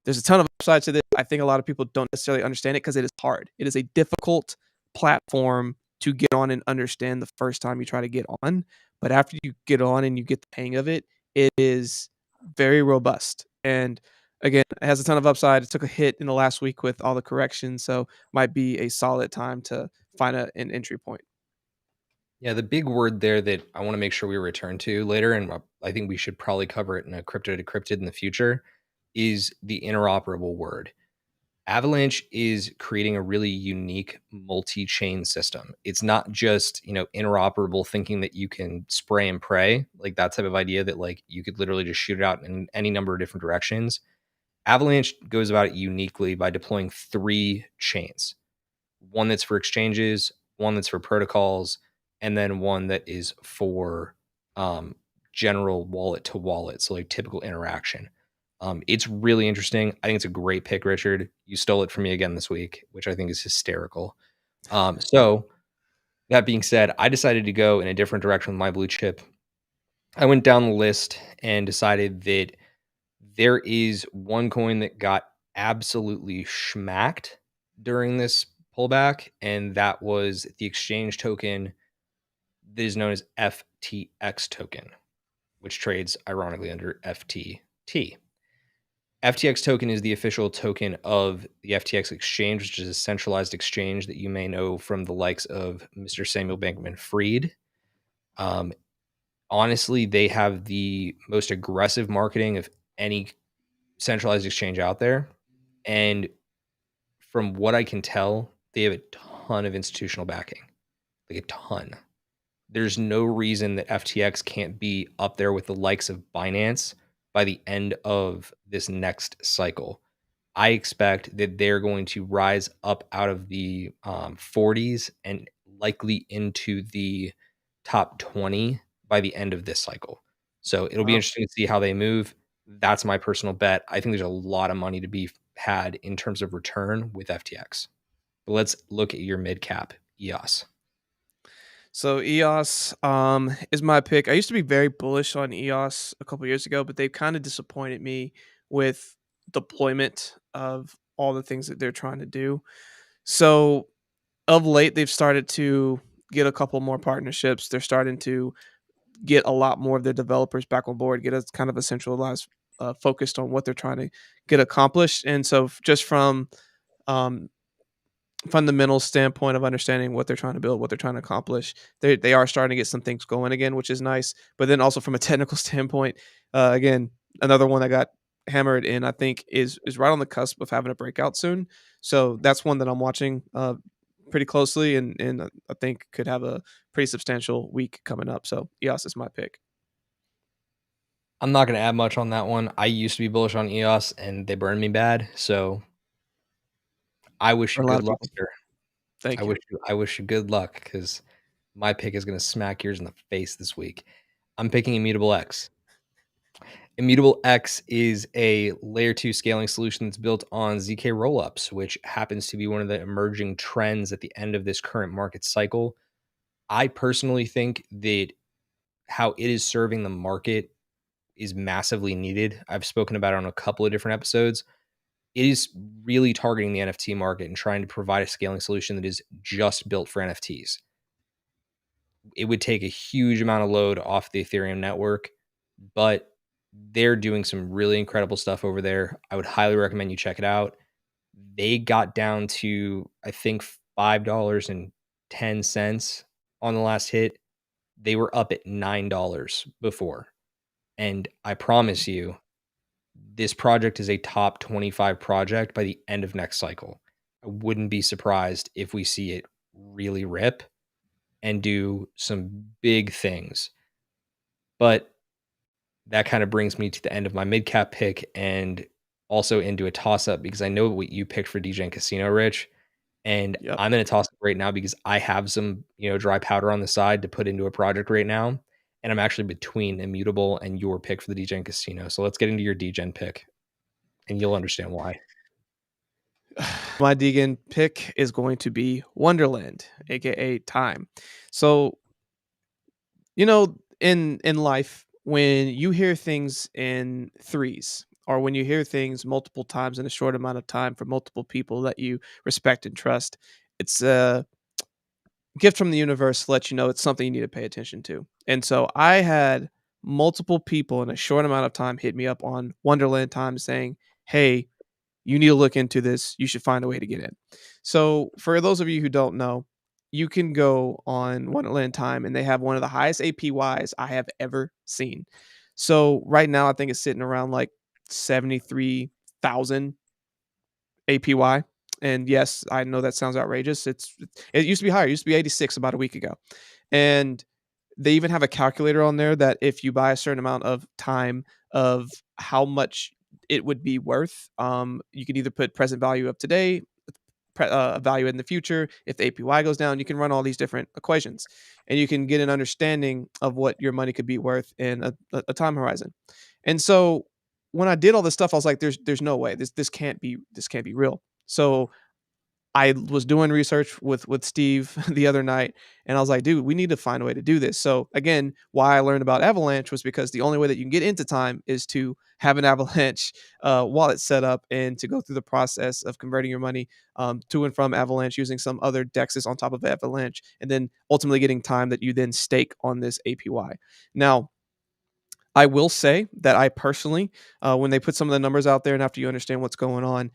there's a ton of upside to this. I think a lot of people don't necessarily understand it because it is hard. It is a difficult platform to get on and understand the first time you try to get on. But after you get on and you get the hang of it, it is very robust. And again, it has a ton of upside. It took a hit in the last week with all the corrections, so might be a solid time to find an entry point. Yeah, the big word there that I want to make sure we return to later, and I think we should probably cover it in a crypto decrypted in the future, is the interoperable word. Avalanche is creating a really unique multi-chain system. It's not just, interoperable thinking that you can spray and pray, like that type of idea that like you could literally just shoot it out in any number of different directions. Avalanche goes about it uniquely by deploying 3 chains. One that's for exchanges, one that's for protocols, and then one that is for um, general wallet to wallet, so like typical interaction. It's really interesting. I think it's a great pick, Richard. You stole it from me again this week, which I think is hysterical. So that being said, I decided to go in a different direction with my blue chip. I went down the list and decided that there is one coin that got absolutely schmacked during this pullback, and that was the exchange token that is known as FTX token, which trades ironically under FTT. FTX token is the official token of the FTX exchange, which is a centralized exchange that you may know from the likes of Mr. Samuel Bankman-Fried. Um, Honestly, they have the most aggressive marketing of any centralized exchange out there. And from what I can tell, they have a ton of institutional backing, like a ton. There's no reason that FTX can't be up there with the likes of Binance by the end of this next cycle. I expect that they're going to rise up out of the 40s and likely into the top 20 by the end of this cycle. So it'll be Wow. interesting to see how they move. That's my personal bet. I think there's a lot of money to be had in terms of return with FTX. But let's look at your mid cap, EOS. So EOS is my pick. I used to be very bullish on EOS a couple years ago, but they've kind of disappointed me with deployment of all the things that they're trying to do. So of late, they've started to get a couple more partnerships. They're starting to get a lot more of their developers back on board, get a kind of a centralized, focused on what they're trying to get accomplished. And so just from um, fundamental standpoint of understanding what they're trying to build, what they're trying to accomplish, they are starting to get some things going again, which is nice. But then also from a technical standpoint, again, another one that got hammered in, I think is right on the cusp of having a breakout soon. So that's one that I'm watching pretty closely, and I think could have a pretty substantial week coming up. So EOS is my pick. I'm not going to add much on that one. I used to be bullish on EOS and they burned me bad. So I wish For you a lot good of luck, people. sir. Thank you. I wish you good luck because my pick is going to smack yours in the face this week. I'm picking Immutable X. Immutable X is a layer 2 scaling solution that's built on ZK rollups, which happens to be one of the emerging trends at the end of this current market cycle. I personally think that how it is serving the market is massively needed. I've spoken about it on a couple of different episodes. It is really targeting the NFT market and trying to provide a scaling solution that is just built for NFTs. It would take a huge amount of load off the Ethereum network, but they're doing some really incredible stuff over there. I would highly recommend you check it out. They got down to, I think, $5.10 on the last hit. They were up at $9 before. And I promise you, this project is a top 25 project by the end of next cycle. I wouldn't be surprised if we see it really rip and do some big things. But that kind of brings me to the end of my mid cap pick and also into a toss up because I know what you picked for DJ and Casino, Rich. And Yep. I'm in a toss up right now because I have some, dry powder on the side to put into a project right now. And I'm actually between Immutable and your pick for the DJ and Casino. So let's get into your DJ pick and you'll understand why. My Deegan pick is going to be Wonderland, aka Time. So, in life, when you hear things in threes, or when you hear things multiple times in a short amount of time from multiple people that you respect and trust, it's a gift from the universe to let you know it's something you need to pay attention to. And so I had multiple people in a short amount of time hit me up on Wonderland Time saying, "Hey, you need to look into this. You should find a way to get in." So, for those of you who don't know, you can go on Wonderland Time and they have one of the highest APYs I have ever seen. So, right now, I think it's sitting around like 73,000 APY. And yes, I know that sounds outrageous. It used to be higher. It used to be 86 about a week ago. And they even have a calculator on there that if you buy a certain amount of time of how much it would be worth, you can either put present value of today, value in the future. If the APY goes down, you can run all these different equations, and you can get an understanding of what your money could be worth in a time horizon. And so when I did all this stuff, I was like, "There's no way this can't be real." So I was doing research with Steve the other night, and I was like, "Dude, we need to find a way to do this." So again, why I learned about Avalanche was because the only way that you can get into time is to have an Avalanche wallet set up and to go through the process of converting your money to and from Avalanche using some other dexes on top of Avalanche, and then ultimately getting time that you then stake on this APY. Now, I will say that I personally, when they put some of the numbers out there, and after you understand what's going on,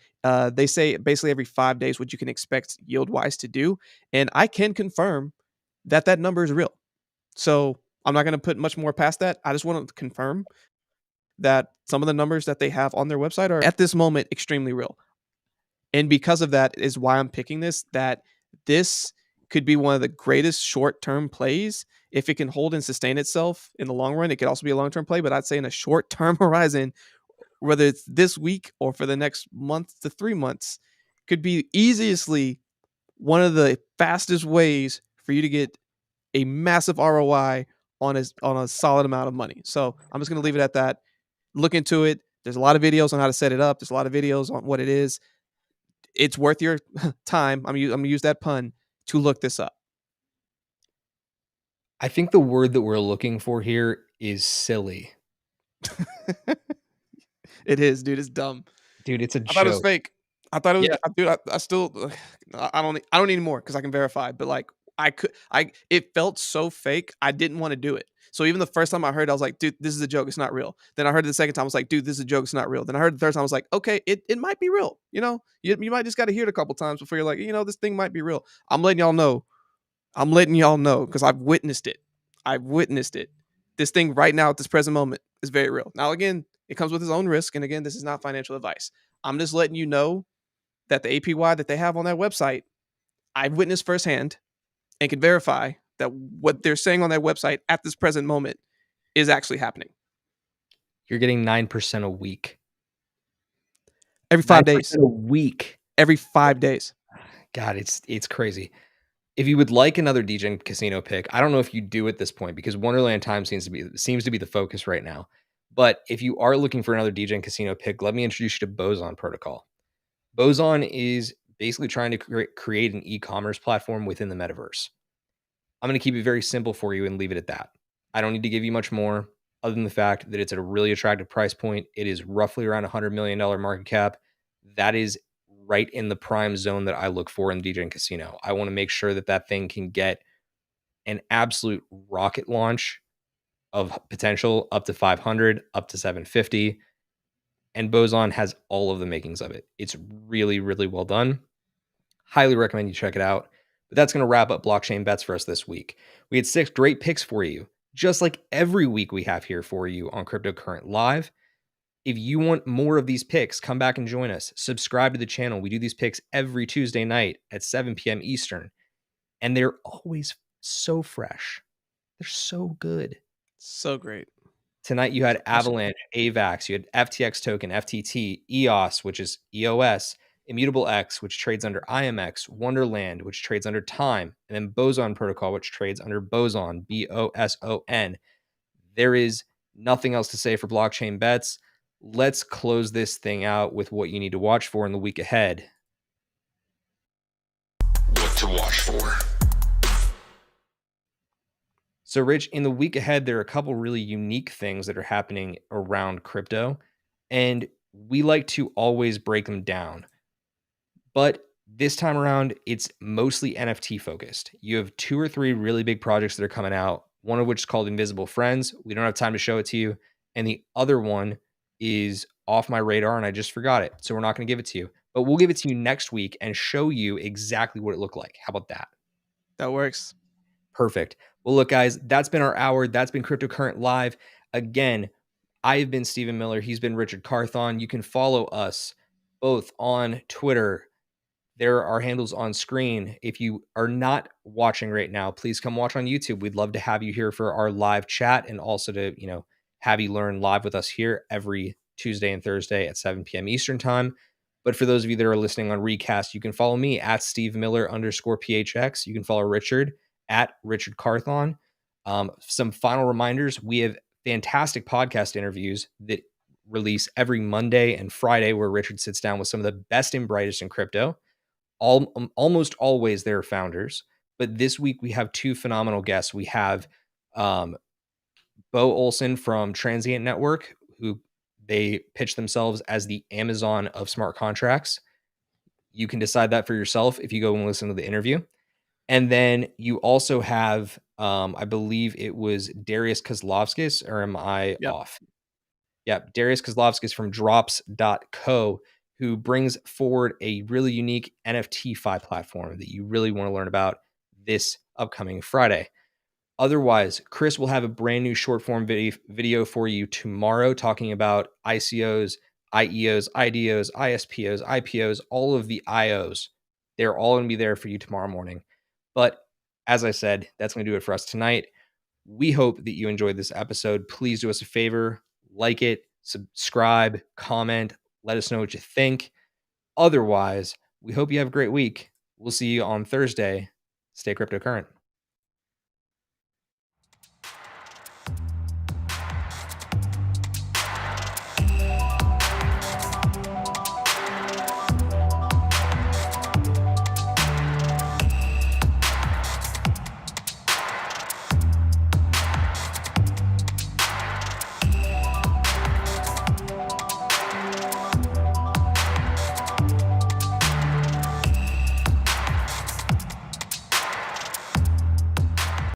they say basically every 5 days what you can expect yield wise to do, and I can confirm that that number is real. So I'm not going to put much more past that. I just want to confirm that some of the numbers that they have on their website are at this moment extremely real. And because of that is why I'm picking this, that this could be one of the greatest short-term plays. If it can hold and sustain itself in the long run, it could also be a long-term play, but I'd say in a short-term horizon, whether it's this week or for the next month to 3 months, could be easily one of the fastest ways for you to get a massive ROI on a solid amount of money. So I'm just going to leave it at that. Look into it. There's a lot of videos on how to set it up. There's a lot of videos on what it is. It's worth your time. I'm gonna use that pun to look this up. I think the word that we're looking for here is silly. It is, dude. It's dumb. Dude, it's a I thought it was joke. fake. I thought it was. Yeah. Dude, I still. I don't need more because I can verify. But like, it felt so fake. I didn't want to do it. So even the first time I heard, I was like, dude, this is a joke. It's not real. Then I heard it the second time. I was like, dude, this is a joke. It's not real. Then I heard it the third time. I was like, okay, it might be real. You know, you might just got to hear it a couple times before you're like, this thing might be real. I'm letting y'all know because I've witnessed it. I've witnessed it. This thing right now at this present moment is very real. Now, again, it comes with its own risk. And again, this is not financial advice. I'm just letting you know that the APY that they have on that website, I've witnessed firsthand and can verify that what they're saying on that website at this present moment is actually happening. You're getting 9% a week. Every 5 days. A week. Every 5 days. God, it's crazy. If you would like another DJ casino pick, I don't know if you do at this point because Wonderland Time seems to be the focus right now. But if you are looking for another DJ casino pick, let me introduce you to Boson Protocol. Boson is basically trying to create an e-commerce platform within the metaverse. I'm going to keep it very simple for you and leave it at that. I don't need to give you much more other than the fact that it's at a really attractive price point. It is roughly around $100 million market cap. That is right in the prime zone that I look for in the DJ casino. I want to make sure that that thing can get an absolute rocket launch of potential up to 500, up to 750. And Boson has all of the makings of it. It's really, really well done. Highly recommend you check it out. But that's going to wrap up blockchain bets for us this week. We had 6 great picks for you, just like every week we have here for you on Cryptocurrent Live. If you want more of these picks, come back and join us. Subscribe to the channel. We do these picks every Tuesday night at 7 p.m. Eastern. And they're always so fresh. They're so good. So great. Tonight you had Avalanche, AVAX, you had FTX token, FTT, EOS, which is EOS, Immutable X, which trades under IMX, Wonderland, which trades under Time, and then Boson Protocol, which trades under Boson, BOSON. There is nothing else to say for blockchain bets. Let's close this thing out with what you need to watch for in the week ahead. What to watch for. So, Rich, in the week ahead, there are a couple really unique things that are happening around crypto, and we like to always break them down. But this time around, it's mostly NFT focused. You have 2 or 3 really big projects that are coming out, one of which is called Invisible Friends. We don't have time to show it to you. And the other one is off my radar and I just forgot it. So we're not going to give it to you. But we'll give it to you next week and show you exactly what it looked like. How about that? That works. Perfect. Well, look, guys, that's been our hour. That's been Cryptocurrent Live. Again, I've been Stephen Miller. He's been Richard Carthon. You can follow us both on Twitter. There are handles on screen. If you are not watching right now, please come watch on YouTube. We'd love to have you here for our live chat and also to, have you learn live with us here every Tuesday and Thursday at 7 p.m. Eastern time. But for those of you that are listening on recast, you can follow me at Steve Miller _PHX. You can follow Richard at Richard Carthon. Some final reminders. We have fantastic podcast interviews that release every Monday and Friday where Richard sits down with some of the best and brightest in crypto. Almost always they're founders, but this week we have 2 phenomenal guests. We have Bo Olson from Transient Network, who they pitch themselves as the Amazon of smart contracts. You can decide that for yourself if you go and listen to the interview. And then you also have, I believe it was Darius Kozlovskis, or am I off? Yeah, Darius Kozlovskis from drops.co, who brings forward a really unique NFT fi platform that you really want to learn about this upcoming Friday. Otherwise, Chris will have a brand new short form video for you tomorrow talking about ICOs, IEOs, IDOs, ISPOs, IPOs, all of the IOs. They're all going to be there for you tomorrow morning. But as I said, that's going to do it for us tonight. We hope that you enjoyed this episode. Please do us a favor, like it, subscribe, comment, let us know what you think. Otherwise, we hope you have a great week. We'll see you on Thursday. Stay cryptocurrent.